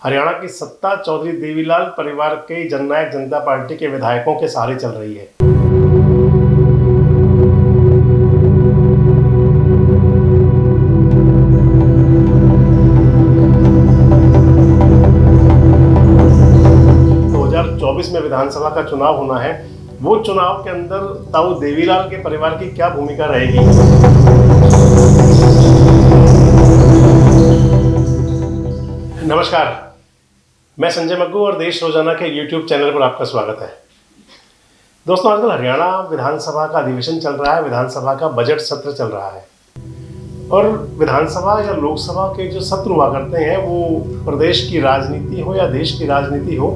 हरियाणा की सत्ता चौधरी देवीलाल परिवार के जननायक जनता पार्टी के विधायकों के सहारे चल रही है। में विधानसभा का चुनाव होना है, वो चुनाव के अंदर ताऊ देवीलाल के परिवार की क्या भूमिका रहेगी। नमस्कार, मैं संजय मग्गू और देश रोजाना के YouTube चैनल पर आपका स्वागत है। दोस्तों, आजकल हरियाणा विधानसभा का अधिवेशन चल रहा है, विधानसभा का बजट सत्र चल रहा है और विधानसभा या लोकसभा के जो सत्र हुआ करते हैं वो प्रदेश की राजनीति हो या देश की राजनीति हो,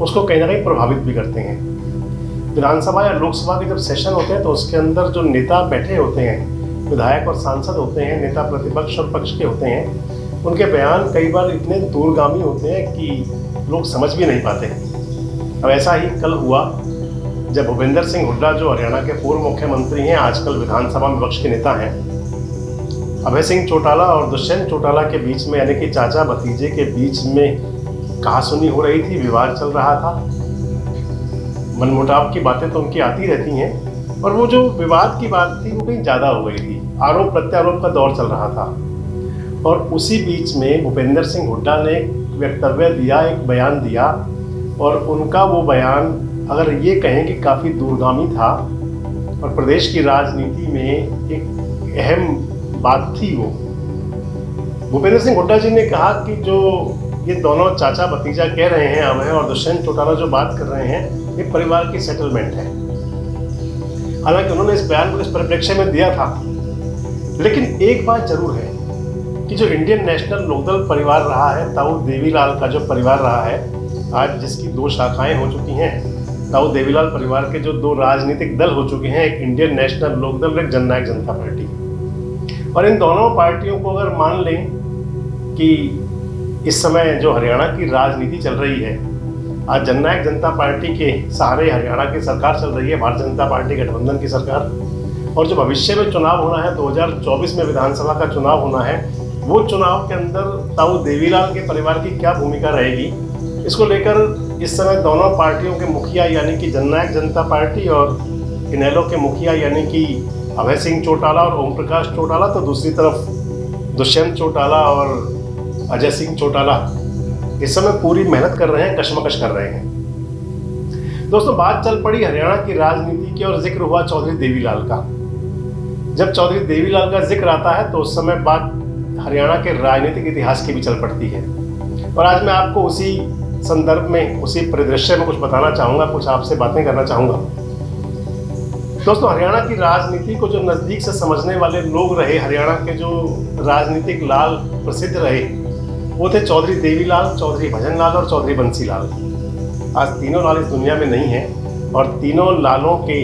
उसको कहीं ना कहीं प्रभावित भी करते हैं। विधानसभा या लोकसभा के जब सेशन होते हैं तो उसके अंदर जो नेता बैठे होते हैं, विधायक और सांसद होते हैं, नेता प्रतिपक्ष और पक्ष के होते हैं, उनके बयान कई बार इतने दूरगामी होते हैं कि लोग समझ भी नहीं पाते। अब ऐसा ही कल हुआ जब भूपेंद्र सिंह हुड्डा, जो हरियाणा के पूर्व मुख्यमंत्री हैं, आजकल विधानसभा में विपक्ष के नेता हैं, अभय सिंह चौटाला और दुष्यंत चौटाला के बीच में, यानी कि चाचा भतीजे के बीच में कहासुनी हो रही थी, विवाद चल रहा था। मनमुटाव की बातें तो उनकी आती रहती हैं, और वो जो विवाद की बात थी वो कहीं ज़्यादा हो गई थी। आरोप प्रत्यारोप का दौर चल रहा था और उसी बीच में भूपेंद्र सिंह हुड्डा ने एक वक्तव्य दिया, एक बयान दिया, और उनका वो बयान अगर ये कहें कि काफ़ी दूरगामी था और प्रदेश की राजनीति में एक अहम बात थी। वो भूपेंद्र सिंह हुड्डा जी ने कहा कि जो ये दोनों चाचा भतीजा कह रहे हैं, अभय और दुष्यंत चौटाला जो बात कर रहे हैं, ये परिवार की सेटलमेंट है। हालांकि उन्होंने इस बयान को इस परिप्रेक्ष्य में दिया था, लेकिन एक बात जरूर है कि जो इंडियन नेशनल लोकदल परिवार रहा है, ताऊ देवीलाल का जो परिवार रहा है, आज जिसकी दो शाखाएं हो चुकी हैं, ताऊ देवीलाल परिवार के जो दो राजनीतिक दल हो चुके हैं, एक इंडियन नेशनल लोकदल और एक जननायक जनता पार्टी। और इन दोनों पार्टियों को अगर मान लें कि इस समय जो हरियाणा की राजनीति चल रही है, आज जननायक जनता पार्टी के सहारे हरियाणा की सरकार चल रही है, भारतीय जनता पार्टी गठबंधन की सरकार, और जो भविष्य में चुनाव होना है, 2024 में विधानसभा का चुनाव होना है, वो चुनाव के अंदर ताऊ देवीलाल के परिवार की क्या भूमिका रहेगी, इसको लेकर इस समय दोनों पार्टियों के मुखिया यानी कि जननायक जनता पार्टी और इनेलो के मुखिया यानी कि अभय सिंह चौटाला और ओम प्रकाश चौटाला, तो दूसरी तरफ दुष्यंत चौटाला और अजय सिंह चौटाला इस समय पूरी मेहनत कर रहे हैं, कशमकश कर रहे हैं। दोस्तों, बात चल पड़ी हरियाणा की राजनीति की और जिक्र हुआ चौधरी देवीलाल का। जब चौधरी देवीलाल का जिक्र आता है तो उस समय बात हरियाणा के राजनीतिक इतिहास की भी चल पड़ती है, और आज मैं आपको उसी संदर्भ में, उसी परिदृश्य में कुछ बताना चाहूँगा, कुछ आपसे बातें करना चाहूँगा। दोस्तों, हरियाणा की राजनीति को जो नज़दीक से समझने वाले लोग रहे, हरियाणा के जो राजनीतिक लाल प्रसिद्ध रहे, वो थे चौधरी देवीलाल, चौधरी भजनलाल और चौधरी बंसीलाल। आज तीनों लाल इस दुनिया में नहीं हैं और तीनों लालों के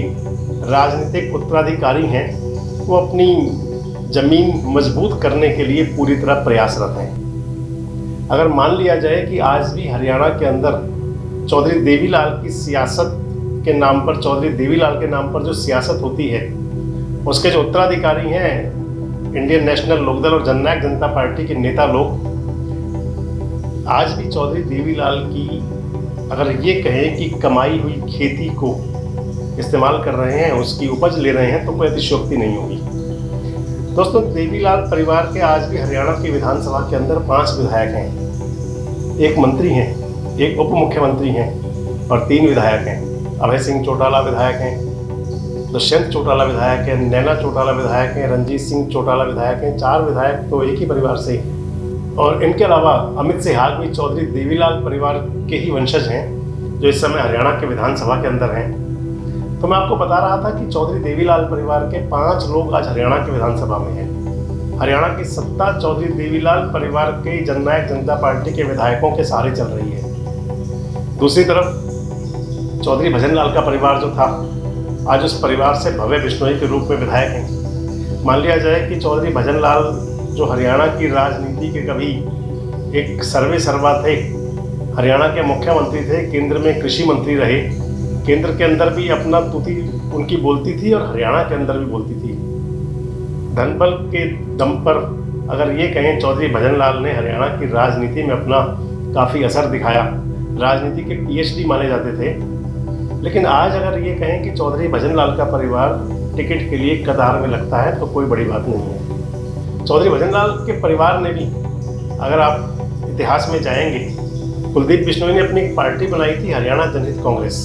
राजनीतिक उत्तराधिकारी हैं, वो अपनी जमीन मजबूत करने के लिए पूरी तरह प्रयासरत हैं। अगर मान लिया जाए कि आज भी हरियाणा के अंदर चौधरी देवीलाल की सियासत के नाम पर, चौधरी देवीलाल के नाम पर जो सियासत होती है, उसके जो उत्तराधिकारी हैं इंडियन नेशनल लोकदल और जननायक जनता पार्टी के नेता लोग, आज भी चौधरी देवीलाल की अगर ये कहें कि कमाई हुई खेती को इस्तेमाल कर रहे हैं, उसकी उपज ले रहे हैं, तो कोई अतिशयोक्ति नहीं होगी। दोस्तों, देवीलाल परिवार के आज भी हरियाणा की विधानसभा के अंदर 5 विधायक हैं, एक मंत्री हैं, एक उप मुख्यमंत्री हैं और 3 विधायक हैं। अभय सिंह चौटाला विधायक हैं, दुष्यंत चौटाला विधायक हैं, नैना चौटाला विधायक हैं, रंजीत सिंह चौटाला विधायक हैं। 4 विधायक तो एक ही परिवार से, और इनके अलावा अमित सिहाग भी चौधरी देवीलाल परिवार के ही वंशज हैं, जो इस समय हरियाणा के विधानसभा के अंदर हैं। तो मैं आपको बता रहा था कि चौधरी देवीलाल परिवार के 5 लोग आज हरियाणा के विधानसभा में हैं। हरियाणा की सत्ता चौधरी देवीलाल परिवार के जननायक जनता पार्टी के विधायकों के सहारे चल रही है। दूसरी तरफ चौधरी भजनलाल का परिवार जो था, आज उस परिवार से भव्य बिश्नोई के रूप में विधायक हैं। मान लिया जाए कि चौधरी भजनलाल जो हरियाणा की राजनीति के कभी एक सर्वे सर्वा थे, हरियाणा के मुख्यमंत्री थे, केंद्र में कृषि मंत्री रहे, केंद्र के अंदर भी अपना तूती उनकी बोलती थी और हरियाणा के अंदर भी बोलती थी। धनबल के दम पर अगर ये कहें चौधरी भजनलाल ने हरियाणा की राजनीति में अपना काफ़ी असर दिखाया, राजनीति के पीएचडी माने जाते थे। लेकिन आज अगर ये कहें कि चौधरी भजनलाल का परिवार टिकट के लिए कतार में लगता है तो कोई बड़ी बात नहीं है। चौधरी भजनलाल के परिवार ने भी, अगर आप इतिहास में जाएंगे, कुलदीप बिश्नोई ने अपनी एक पार्टी बनाई थी, हरियाणा जनहित कांग्रेस।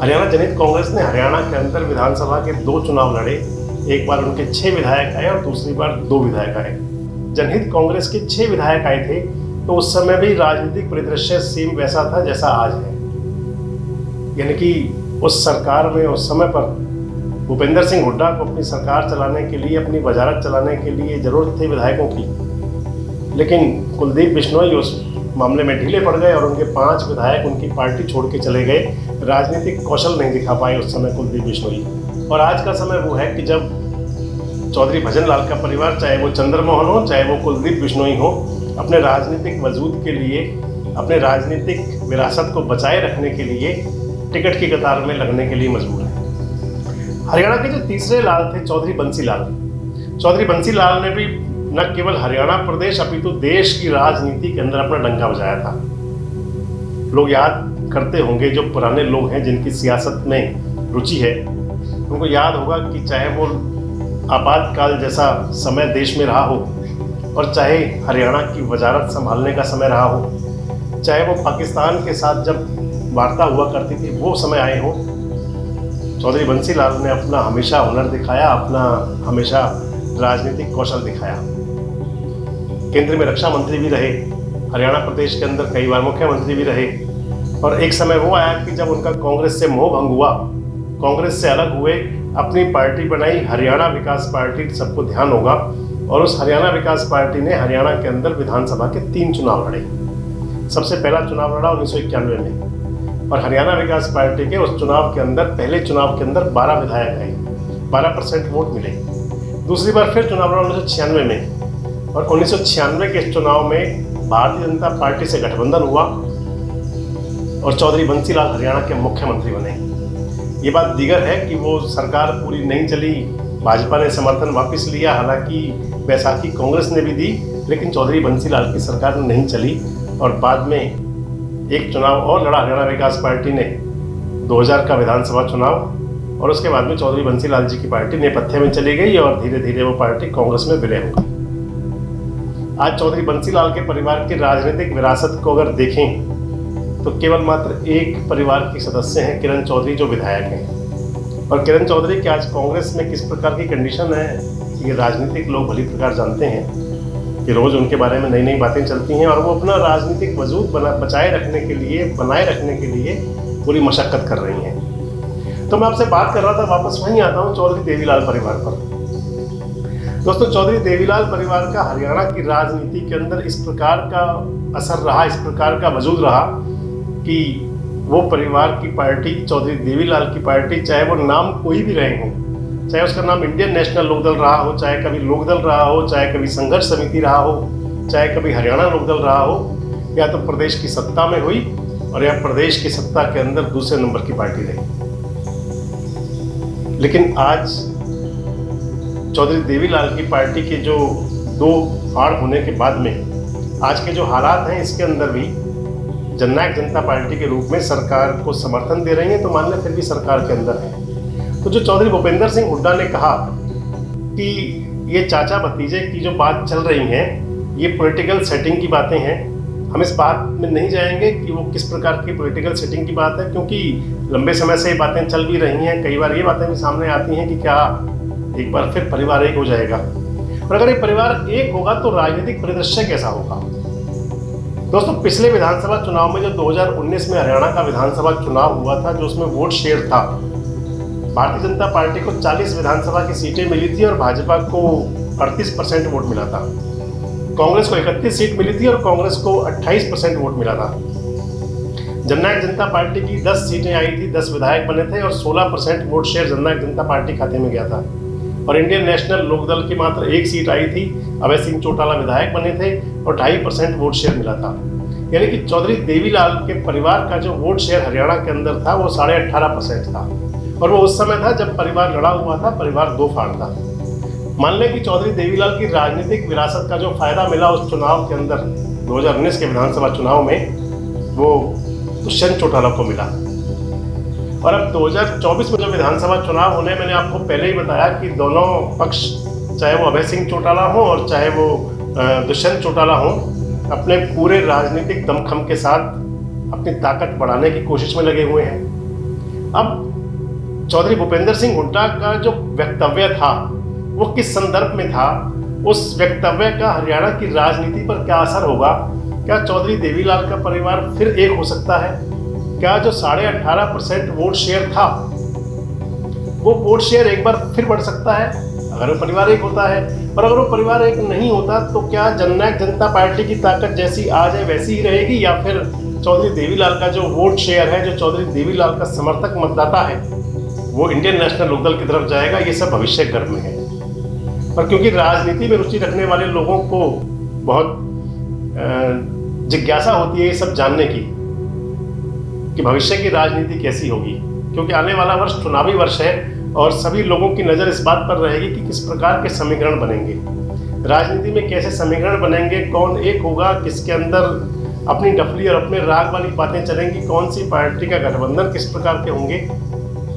हरियाणा जनहित कांग्रेस ने हरियाणा के अंदर विधानसभा के 2 चुनाव लड़े। एक बार उनके 6 विधायक आए और दूसरी बार 2 विधायक आए। जनहित कांग्रेस के 6 विधायक आए थे तो उस समय भी राजनीतिक परिदृश्य सेम वैसा था जैसा आज है। यानी कि उस सरकार में उस समय पर भूपेंद्र सिंह हुड्डा को अपनी सरकार चलाने के लिए, अपनी वजारत चलाने के लिए ज़रूरत थी विधायकों की, लेकिन कुलदीप बिश्नोई उस मामले में ढीले पड़ गए और उनके 5 विधायक उनकी पार्टी छोड़ के चले गए। राजनीतिक कौशल नहीं दिखा पाए उस समय कुलदीप बिश्नोई। और आज का समय वो है कि जब चौधरी भजनलाल का परिवार, चाहे वो चंद्रमोहन हो, चाहे वो कुलदीप बिश्नोई हो, अपने राजनीतिक वजूद के लिए, अपने राजनीतिक विरासत को बचाए रखने के लिए टिकट की कतार में लगने के लिए मजबूर है। हरियाणा के जो तीसरे लाल थे चौधरी बंसी लाल ने भी न केवल हरियाणा प्रदेश अपितु देश की राजनीति के अंदर अपना डंका बजाया था। लोग याद करते होंगे, जो पुराने लोग हैं जिनकी सियासत में रुचि है, उनको याद होगा कि चाहे वो आपातकाल जैसा समय देश में रहा हो, और चाहे हरियाणा की वजारत संभालने का समय रहा हो, चाहे वो पाकिस्तान के साथ जब वार्ता हुआ करती थी वो समय आए हो, चौधरी बंसी लाल ने अपना हमेशा हुनर दिखाया, अपना हमेशा राजनीतिक कौशल दिखाया। केंद्र में रक्षा मंत्री भी रहे, हरियाणा प्रदेश के अंदर कई बार मुख्यमंत्री भी रहे। और एक समय वो आया कि जब उनका कांग्रेस से मोह भंग हुआ, कांग्रेस से अलग हुए, अपनी पार्टी बनाई, हरियाणा विकास पार्टी, सबको ध्यान होगा। और उस हरियाणा विकास पार्टी ने हरियाणा के अंदर विधानसभा के 3 चुनाव लड़े। सबसे पहला चुनाव लड़ा 1991 में, और हरियाणा विकास पार्टी के उस चुनाव के अंदर, पहले चुनाव के अंदर 12 विधायक आए, 12% वोट मिले। दूसरी बार फिर चुनाव लड़ा 1996 में, और 1996 के इस चुनाव में भारतीय जनता पार्टी से गठबंधन हुआ और चौधरी बंसी लाल हरियाणा के मुख्यमंत्री बने। ये बात दीगर है कि वो सरकार पूरी नहीं चली, भाजपा ने समर्थन वापस लिया, हालांकि बैसाखी कांग्रेस ने भी दी, लेकिन चौधरी बंसी लाल की सरकार नहीं चली। और बाद में एक चुनाव और लड़ा हरियाणा विकास पार्टी ने, 2000 का विधानसभा चुनाव, और उसके बाद में चौधरी बंसी लाल जी की पार्टी नेपथ्य में चली गई और धीरे धीरे वो पार्टी कांग्रेस में विलय हो गई। आज चौधरी बंसी लाल के परिवार की राजनीतिक विरासत को अगर देखें तो केवल मात्र एक परिवार के सदस्य हैं, किरण चौधरी, जो विधायक हैं। और किरण चौधरी की आज कांग्रेस में किस प्रकार की कंडीशन है, ये राजनीतिक लोग भली प्रकार जानते हैं कि रोज़ उनके बारे में नई नई बातें चलती हैं, और वो अपना राजनीतिक वजूद बनाए रखने के लिए पूरी मशक्कत कर रही हैं। तो मैं आपसे बात कर रहा था, वापस वहीं आता हूँ चौधरी देवीलाल परिवार पर। दोस्तों, चौधरी देवीलाल परिवार का हरियाणा की राजनीति के अंदर इस प्रकार का असर रहा, इस प्रकार का वजूद रहा कि वो परिवार की पार्टी, चौधरी देवीलाल की पार्टी, चाहे वो नाम कोई भी रहे हों, चाहे उसका नाम इंडियन नेशनल लोकदल रहा हो, चाहे कभी लोकदल रहा हो, चाहे कभी संघर्ष समिति रहा हो, चाहे कभी हरियाणा लोकदल रहा हो, या तो प्रदेश की सत्ता में हुई और या प्रदेश की सत्ता के अंदर दूसरे नंबर की पार्टी रही। लेकिन आज चौधरी देवीलाल की पार्टी के जो 2 फाड़ होने के बाद में आज के जो हालात हैं, इसके अंदर भी जननायक जनता पार्टी के रूप में सरकार को समर्थन दे रही है, तो मान लें फिर भी सरकार के अंदर है। तो जो चौधरी भूपेंद्र सिंह हुड्डा ने कहा कि ये चाचा भतीजे की जो बात चल रही है, ये पॉलिटिकल सेटिंग की बातें हैं, हम इस बात में नहीं जाएंगे कि वो किस प्रकार की पॉलिटिकल सेटिंग की बात है, क्योंकि लंबे समय से ये बातें चल भी रही हैं। कई बार ये बातें भी सामने आती हैं कि क्या एक बार फिर परिवार एक हो जाएगा, और अगर ये परिवार एक होगा तो राजनीतिक परिदृश्य कैसा होगा। दोस्तों, पिछले विधानसभा चुनाव में जो 2019 में हरियाणा का विधानसभा चुनाव हुआ था, जो उसमें वोट शेयर था, भारतीय जनता पार्टी को 40 विधानसभा की सीटें मिली थी और भाजपा को 38% वोट मिला था। कांग्रेस को 31 सीट मिली थी और कांग्रेस को 28% वोट मिला था। जननायक जनता पार्टी की 10 सीटें आई थी, 10 विधायक बने थे और 16% वोट शेयर जननायक जनता पार्टी खाते में गया था। और इंडियन नेशनल लोकदल की मात्र 1 सीट आई थी, अभय सिंह चौटाला विधायक बने थे और 2.5% वोट शेयर मिला था। यानी कि चौधरी देवीलाल के परिवार का जो वोट शेयर हरियाणा के अंदर था वो 18.5% था, और वो उस समय था जब परिवार लड़ा हुआ था, परिवार 2 फाड़ था। मान लें कि चौधरी देवीलाल की राजनीतिक विरासत का जो फायदा मिला उस चुनाव के अंदर 2019 के विधानसभा चुनाव में, वो दुष्यंत चौटाला को मिला। और अब 2024 में जो विधानसभा चुनाव होने, मैंने आपको पहले ही बताया कि दोनों पक्ष, चाहे वो अभय सिंह चौटाला हो और चाहे वो दुष्यंत चौटाला हो, अपने पूरे राजनीतिक दमखम के साथ अपनी ताकत बढ़ाने की कोशिश में लगे हुए हैं। अब चौधरी भूपेंद्र सिंह हुड्डा का जो वक्तव्य था वो किस संदर्भ में था, उस वक्तव्य का हरियाणा की राजनीति पर क्या असर होगा? क्या चौधरी देवीलाल का परिवार फिर एक हो सकता है? क्या जो 18.5% वोट शेयर था वो वोट शेयर एक बार फिर बढ़ सकता है अगर वो परिवार एक होता है? और अगर वो परिवार एक नहीं होता तो क्या जननायक जनता पार्टी की ताकत जैसी आज है वैसी ही रहेगी, या फिर चौधरी देवीलाल का जो वोट शेयर है, जो चौधरी देवीलाल का समर्थक मतदाता है, वो इंडियन नेशनल लोकदल की तरफ जाएगा? ये सब भविष्य गर्भ में है। और क्योंकि राजनीति में रुचि रखने वाले लोगों को बहुत जिज्ञासा होती है ये सब जानने की कि भविष्य की राजनीति कैसी होगी, क्योंकि आने वाला वर्ष चुनावी वर्ष है और सभी लोगों की नज़र इस बात पर रहेगी कि किस प्रकार के समीकरण बनेंगे, राजनीति में कैसे समीकरण बनेंगे, कौन एक होगा, किसके अंदर अपनी डफली और अपने राग वाली बातें चलेंगी, कौन सी पार्टी का गठबंधन किस प्रकार के होंगे।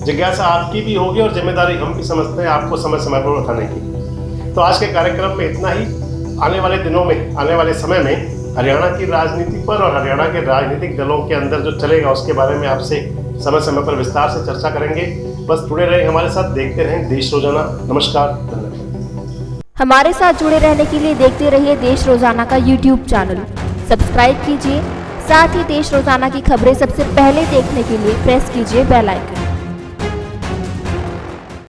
जिज्ञासा आपकी भी होगी और जिम्मेदारी हम भी समझते हैं आपको समय समय पर बताने की। तो आज के कार्यक्रम में इतना ही। आने वाले दिनों में, आने वाले समय में हरियाणा की राजनीति पर और हरियाणा के राजनीतिक दलों के अंदर जो चलेगा उसके बारे में आपसे समय समय पर विस्तार से चर्चा करेंगे। बस जुड़े रहें हमारे साथ, देखते रहें देश रोजाना। नमस्कार, धन्यवाद। हमारे साथ जुड़े रहने के लिए देखते रहिए देश रोजाना का YouTube चैनल सब्सक्राइब कीजिए। साथ ही देश रोजाना की खबरें सबसे पहले देखने के लिए प्रेस कीजिए बेल आइकन।